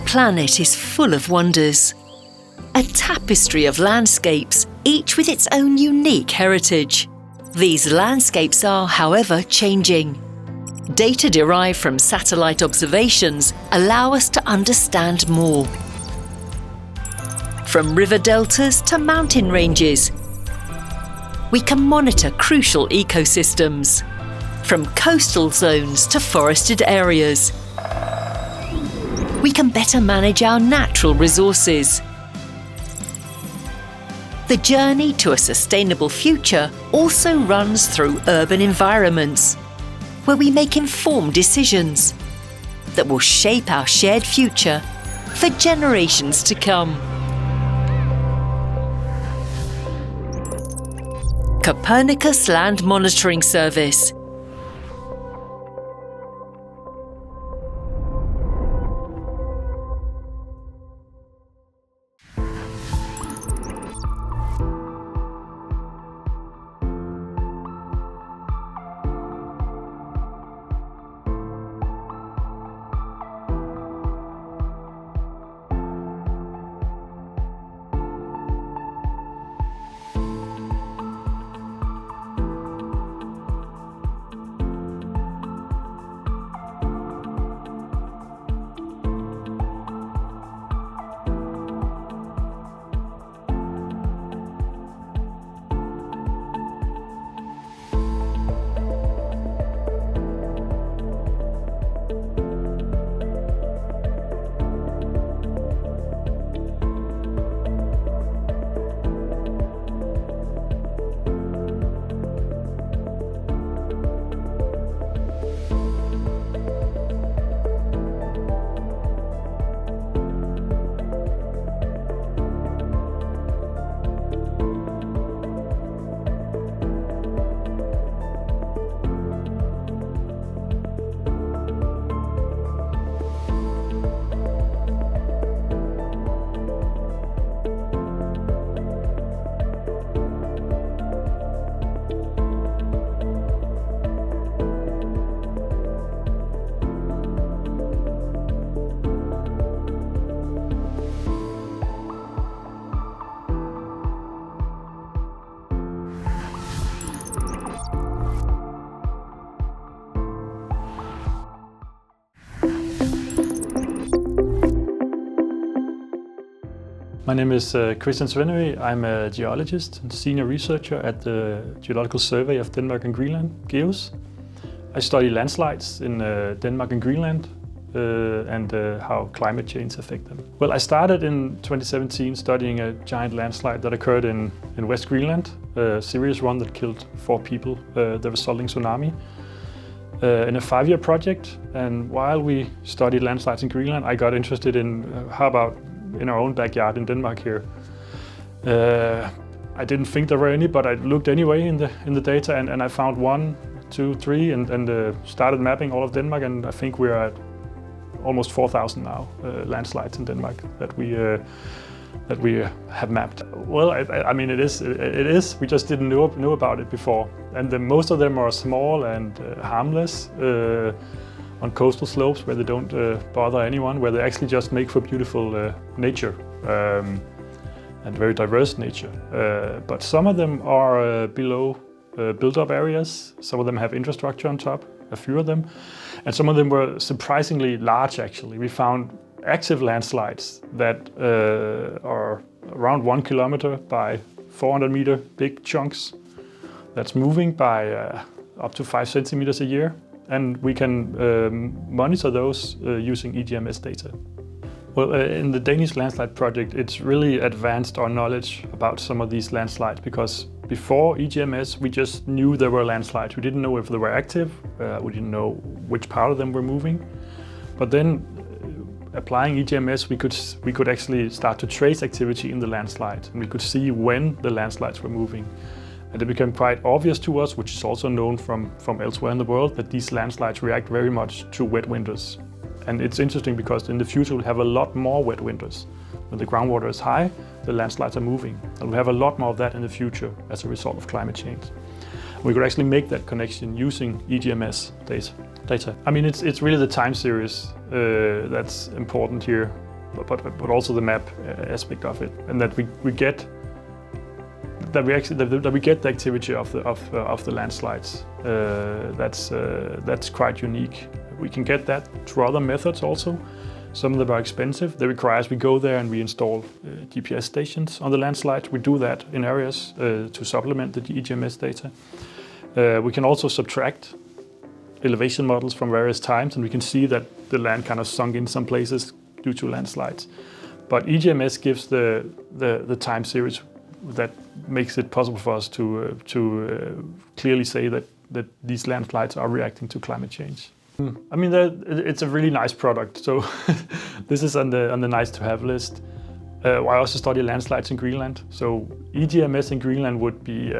planet is full of wonders. A tapestry of landscapes, each with its own unique heritage. These landscapes are, however, changing. Data derived from satellite observations allow us to understand more. From river deltas to mountain ranges, we can monitor crucial ecosystems. From coastal zones to forested areas, we can better manage our natural resources. The journey to a sustainable future also runs through urban environments, where we make informed decisions that will shape our shared future for generations to come. Copernicus Land Monitoring Service. My name is Christian Svenø. I'm a geologist and senior researcher at the Geological Survey of Denmark and Greenland, GEOS. I study landslides in Denmark and Greenland and how climate change affect them. Well, I started in 2017 studying a giant landslide that occurred in West Greenland, a serious one that killed 4 people, the resulting tsunami. In a 5-year project, and while we studied landslides in Greenland, I got interested in how about in our own backyard in Denmark here. I didn't think there were any, but I looked anyway in the data, and I found 1, 2, 3, and started mapping all of Denmark, and I think we're at almost 4,000 now landslides in Denmark that we have mapped. Well, I mean it is. We just didn't know about it before, and most of them are small and harmless. On coastal slopes where they don't bother anyone, where they actually just make for beautiful nature and very diverse nature. But some of them are below built-up areas. Some of them have infrastructure on top, a few of them. And some of them were surprisingly large, actually. We found active landslides that are around 1 kilometer by 400 meter big chunks. That's moving by up to 5 centimeters a year. And we can monitor those using EGMS data. Well, in the Danish landslide project, it's really advanced our knowledge about some of these landslides, because before EGMS, we just knew there were landslides. We didn't know if they were active, we didn't know which part of them were moving. But then, applying EGMS, we could actually start to trace activity in the landslides, and we could see when the landslides were moving. And it became quite obvious to us, which is also known from elsewhere in the world, that these landslides react very much to wet winters. And it's interesting because in the future we'll have a lot more wet winters. When the groundwater is high, the landslides are moving. And we'll have a lot more of that in the future as a result of climate change. We could actually make that connection using EGMS data. I mean, it's really the time series that's important here. but also the map aspect of it, and that we get the activity of the landslides. That's quite unique. We can get that through other methods also. Some of them are expensive. They require we go there and we install GPS stations on the landslides. We do that in areas to supplement the EGMS data. We can also subtract elevation models from various times, and we can see that the land kind of sunk in some places due to landslides. But EGMS gives the time series that makes it possible for us to clearly say that these landslides are reacting to climate change. I mean, it's a really nice product. So this is on the nice to have list. I also study landslides in Greenland. So EGMS in Greenland would be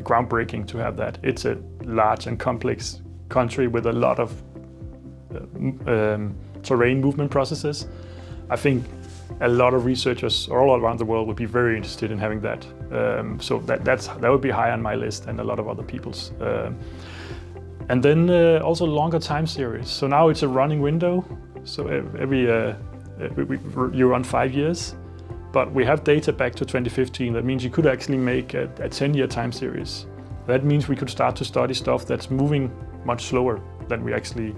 groundbreaking to have that. It's a large and complex country with a lot of terrain movement processes. I think a lot of researchers all around the world would be very interested in having that. So that would be high on my list and a lot of other people's. And then also longer time series. So now it's a running window. So you run 5 years, but we have data back to 2015. That means you could actually make a 10-year time series. That means we could start to study stuff that's moving much slower than we actually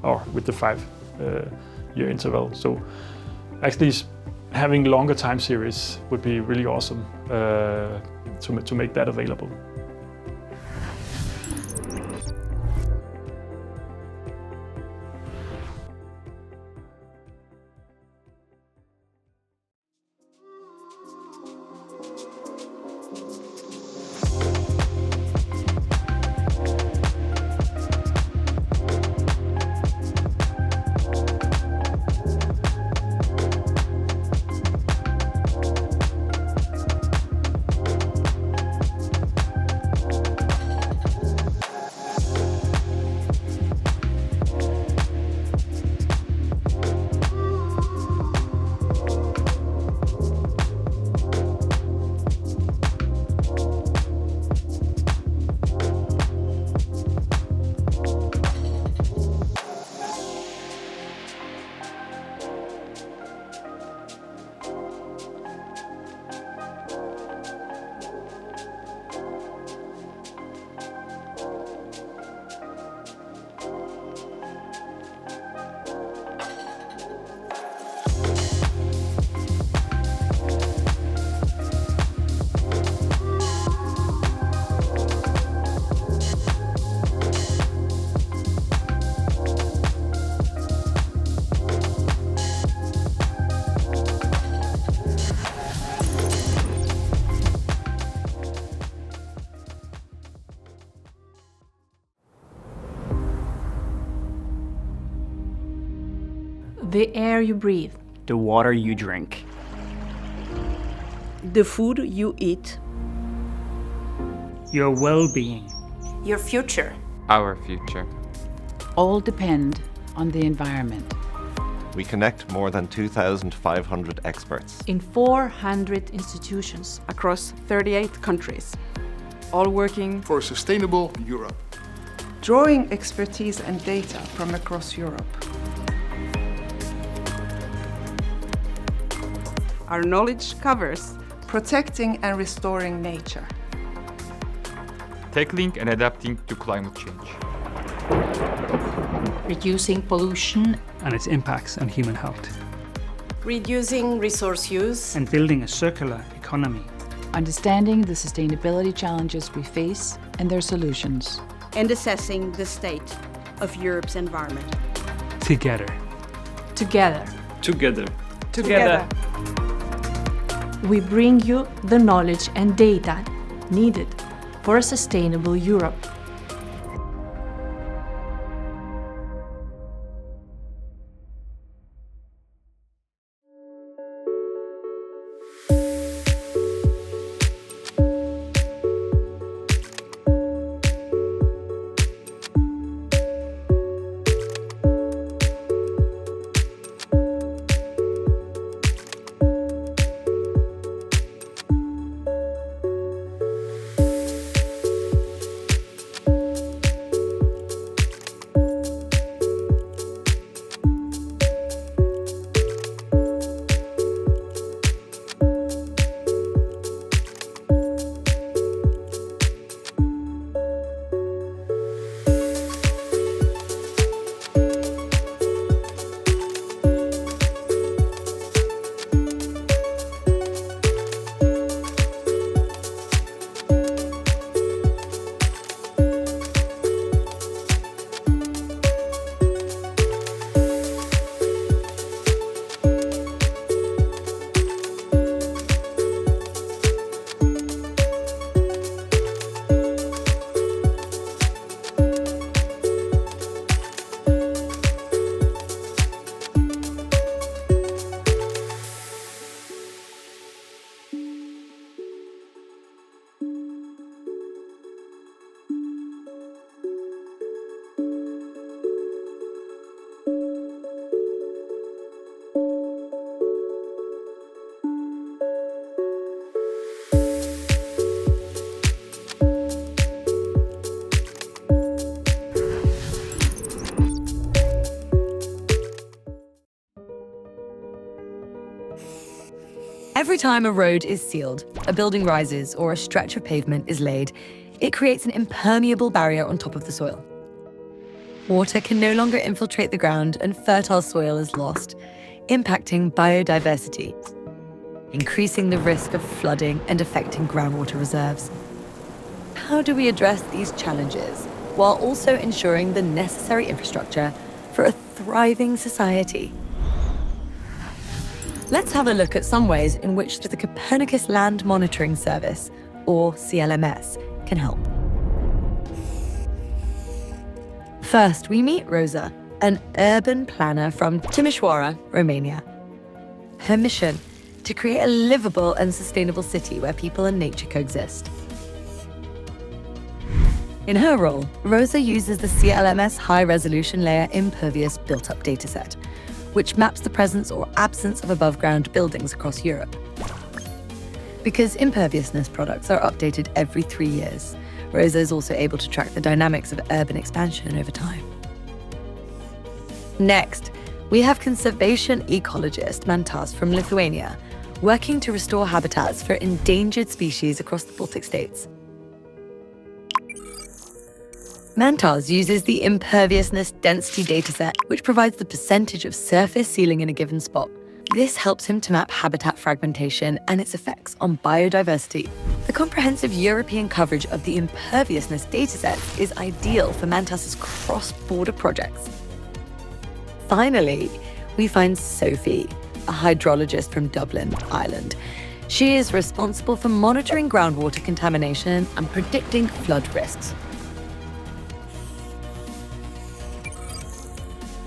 are with the 5-year interval. So actually having longer time series would be really awesome to make that available. The air you breathe. The water you drink. The food you eat. Your well-being. Your future. Our future. All depend on the environment. We connect more than 2,500 experts In 400 institutions across 38 countries. All working for a sustainable Europe. Drawing expertise and data from across Europe. Our knowledge covers protecting and restoring nature. Tackling and adapting to climate change. Reducing pollution And its impacts on human health. reducing resource use, And building a circular economy. Understanding the sustainability challenges we face and their solutions. and assessing the state of Europe's environment. Together. Together, Together. together. we bring you the knowledge and data needed for a sustainable Europe. time a road is sealed, a building rises, or a stretch of pavement is laid, it creates an impermeable barrier on top of the soil. Water can no longer infiltrate the ground and fertile soil is lost, impacting biodiversity, increasing the risk of flooding and affecting groundwater reserves. How do we address these challenges while also ensuring the necessary infrastructure for a thriving society? Let's have a look at some ways in which the Copernicus Land Monitoring Service, or CLMS, can help. First, we meet Rosa, an urban planner from Timișoara, Romania. Her mission: to create a livable and sustainable city where people and nature coexist. In her role, Rosa uses the CLMS high-resolution layer impervious built-up dataset, which maps the presence or absence of above-ground buildings across Europe. Because imperviousness products are updated every 3 years, Rosa is also able to track the dynamics of urban expansion over time. Next, we have conservation ecologist Mantas from Lithuania, working to restore habitats for endangered species across the Baltic states. Mantas uses the imperviousness density dataset, which provides the percentage of surface ceiling in a given spot. This helps him to map habitat fragmentation and its effects on biodiversity. The comprehensive European coverage of the imperviousness dataset is ideal for Mantas's cross-border projects. Finally, we find Sophie, a hydrologist from Dublin, Ireland. She is responsible for monitoring groundwater contamination and predicting flood risks.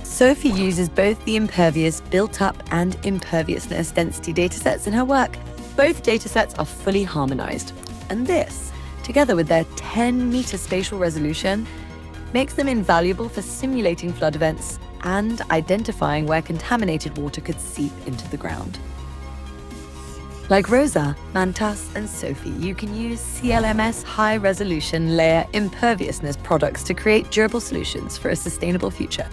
Sophie uses both the impervious built-up and imperviousness density datasets in her work. Both datasets are fully harmonized, and this, together with their 10-meter spatial resolution, makes them invaluable for simulating flood events and identifying where contaminated water could seep into the ground. Like Rosa, Mantas, and Sophie, you can use CLMS high-resolution layer imperviousness products to create durable solutions for a sustainable future.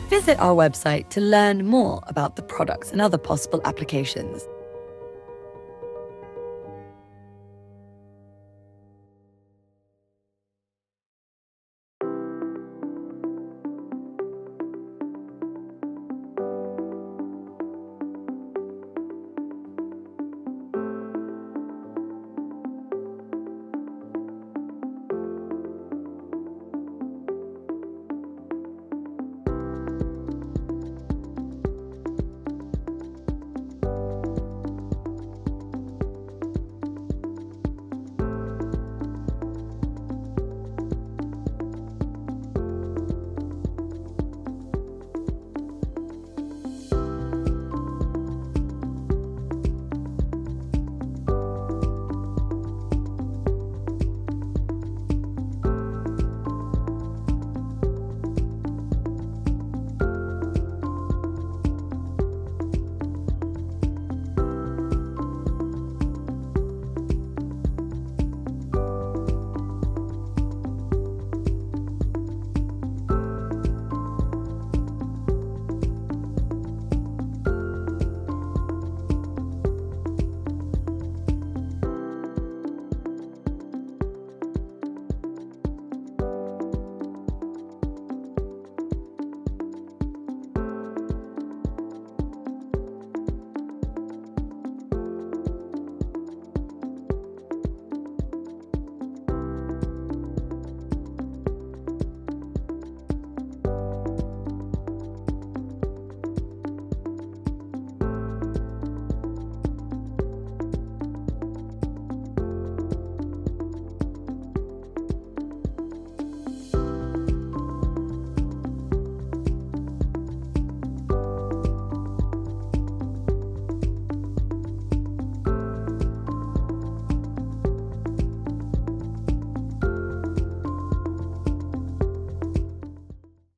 Visit our website to learn more about the products and other possible applications.